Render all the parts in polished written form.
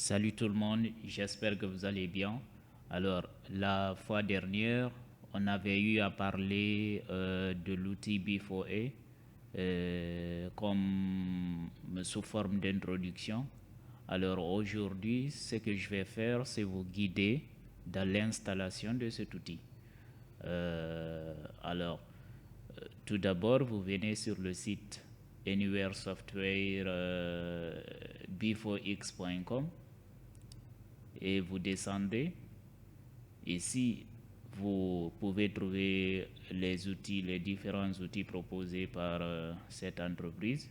Salut tout le monde, j'espère que vous allez bien. Alors, la fois dernière, on avait eu à parler de l'outil B4A comme sous forme d'introduction. Alors aujourd'hui, ce que je vais faire, c'est vous guider dans l'installation de cet outil. Tout d'abord, vous venez sur le site Anywhere Software b4x.com et vous descendez. Ici, vous pouvez trouver les différents outils proposés par cette entreprise.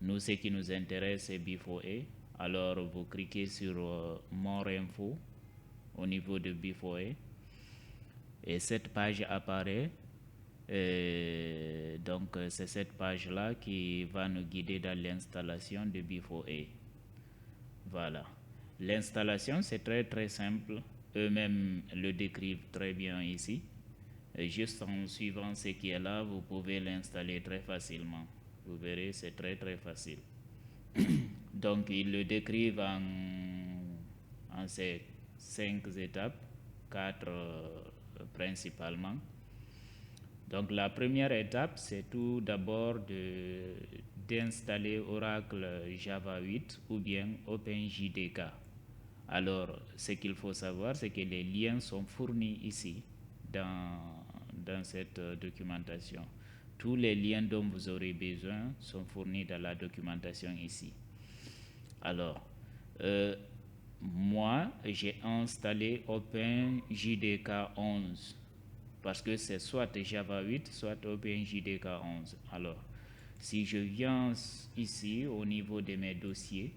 Nous, ce qui nous intéresse, c'est B4A. Alors, vous cliquez sur More Info au niveau de B4A et cette page apparaît. Donc, c'est cette page-là qui va nous guider dans l'installation de B4A. Voilà. L'installation, c'est très simple. Eux-mêmes le décrivent très bien ici. Et juste en suivant ce qui est là, vous pouvez l'installer très facilement. Vous verrez, c'est très facile. Donc, ils le décrivent en ces 5 étapes, 4 principalement. Donc, la première étape, c'est tout d'abord d'installer Oracle Java 8 ou bien OpenJDK. Alors, ce qu'il faut savoir, c'est que les liens sont fournis ici dans cette documentation. Tous les liens dont vous aurez besoin sont fournis dans la documentation ici. Alors, moi, j'ai installé OpenJDK 11 parce que c'est soit Java 8, soit OpenJDK 11. Alors, si je viens ici au niveau de mes dossiers,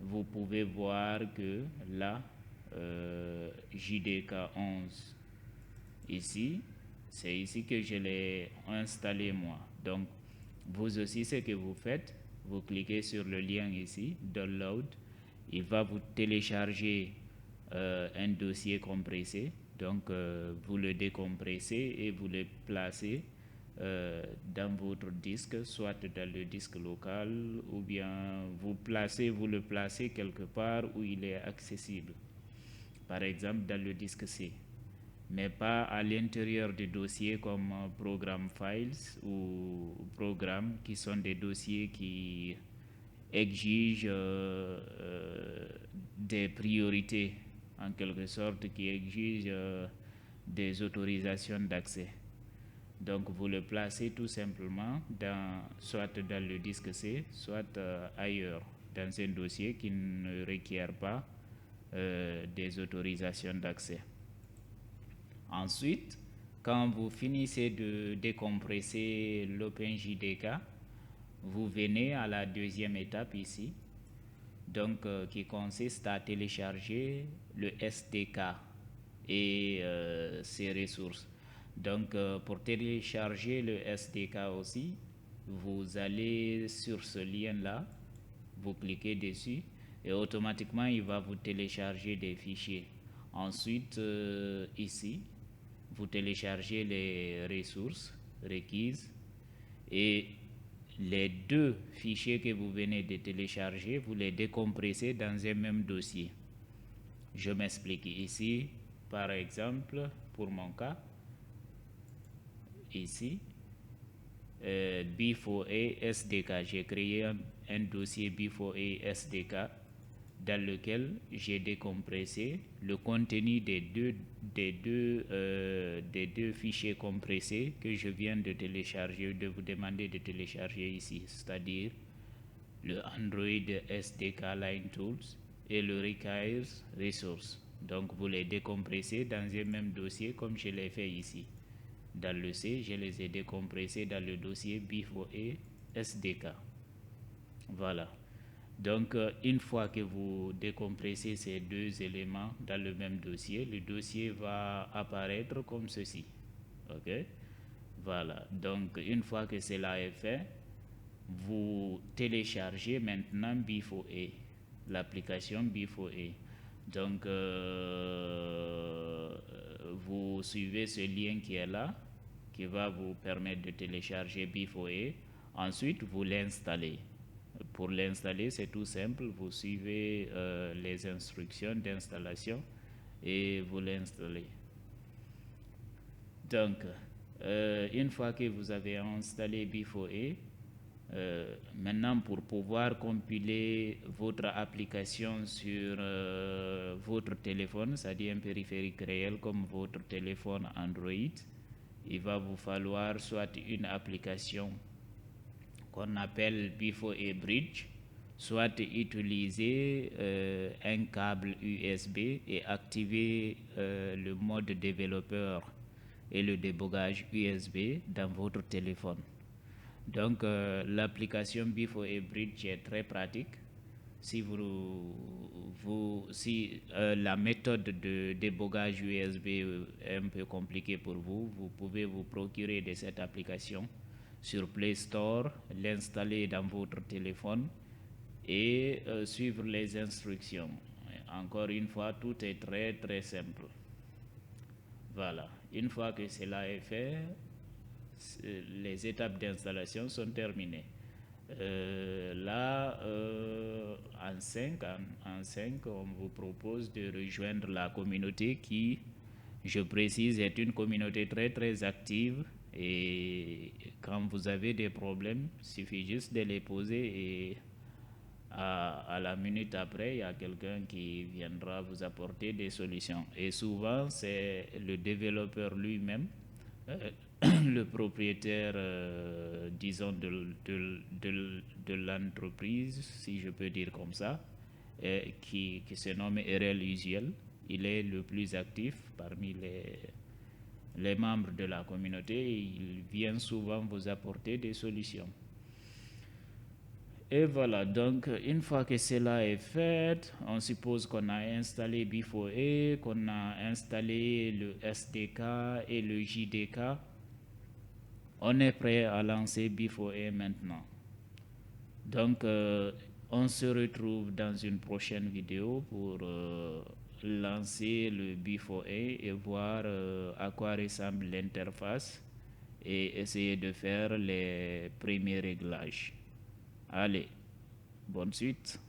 vous pouvez voir que là, JDK 11, ici, c'est ici que je l'ai installé moi. Donc, vous aussi, ce que vous faites, vous cliquez sur le lien ici, Download, il va vous télécharger un dossier compressé. Donc, vous le décompressez et vous le placez dans votre disque, soit dans le disque local ou bien vous le placez quelque part où il est accessible. Par exemple, dans le disque C, mais pas à l'intérieur des dossiers comme Program Files ou Programmes qui sont des dossiers qui exigent des priorités, en quelque sorte, qui exigent des autorisations d'accès. Donc, vous le placez tout simplement soit dans le disque C, soit ailleurs, dans un dossier qui ne requiert pas des autorisations d'accès. Ensuite, quand vous finissez de décompresser l'OpenJDK, vous venez à la deuxième étape ici, donc qui consiste à télécharger le SDK et ses ressources. Donc, pour télécharger le SDK aussi, vous allez sur ce lien-là, vous cliquez dessus et automatiquement, il va vous télécharger des fichiers. Ensuite, ici, vous téléchargez les ressources requises et les deux fichiers que vous venez de télécharger, vous les décompressez dans un même dossier. Je m'explique ici, par exemple, pour mon cas, ici, B4A SDK. J'ai créé un dossier B4A SDK dans lequel j'ai décompressé le contenu des deux fichiers compressés que je viens de télécharger, de vous demander de télécharger ici, c'est-à-dire le Android SDK Line Tools et le Requires Resource. Donc, vous les décompressez dans un même dossier comme je l'ai fait ici. Dans le C, je les ai décompressés dans le dossier B4A SDK. Voilà. Donc, une fois que vous décompressez ces deux éléments dans le même dossier, le dossier va apparaître comme ceci. OK? Voilà. Donc, une fois que cela est fait, vous téléchargez maintenant B4A, l'application B4A. Donc, vous suivez ce lien qui est là, qui va vous permettre de télécharger B4A. Ensuite, vous l'installez. Pour l'installer, c'est tout simple. Vous suivez les instructions d'installation et vous l'installez. Donc, une fois que vous avez installé B4A, maintenant pour pouvoir compiler votre application sur votre téléphone, c'est-à-dire un périphérique réel comme votre téléphone Android, il va vous falloir soit une application qu'on appelle B4A Bridge, soit utiliser un câble USB et activer le mode développeur et le débogage USB dans votre téléphone. Donc l'application B4A Bridge est très pratique. Si la méthode de débogage USB est un peu compliquée pour vous, vous pouvez vous procurer de cette application sur Play Store, l'installer dans votre téléphone et suivre les instructions. Encore une fois, tout est très très simple. Voilà, une fois que cela est fait, les étapes d'installation sont terminées. Là, en 5, on vous propose de rejoindre la communauté qui, je précise, est une communauté très très active, et quand vous avez des problèmes, il suffit juste de les poser et à la minute après, il y a quelqu'un qui viendra vous apporter des solutions. Et souvent, c'est le développeur lui-même, le propriétaire, disons, de l'entreprise, si je peux dire comme ça, qui se nomme RL Usuel. Il est le plus actif parmi les membres de la communauté. Il vient souvent vous apporter des solutions. Et voilà, donc une fois que cela est fait, on suppose qu'on a installé B4A, qu'on a installé le SDK et le JDK. On est prêt à lancer B4A maintenant. Donc, on se retrouve dans une prochaine vidéo pour lancer le B4A et voir à quoi ressemble l'interface et essayer de faire les premiers réglages. Allez, bonne suite.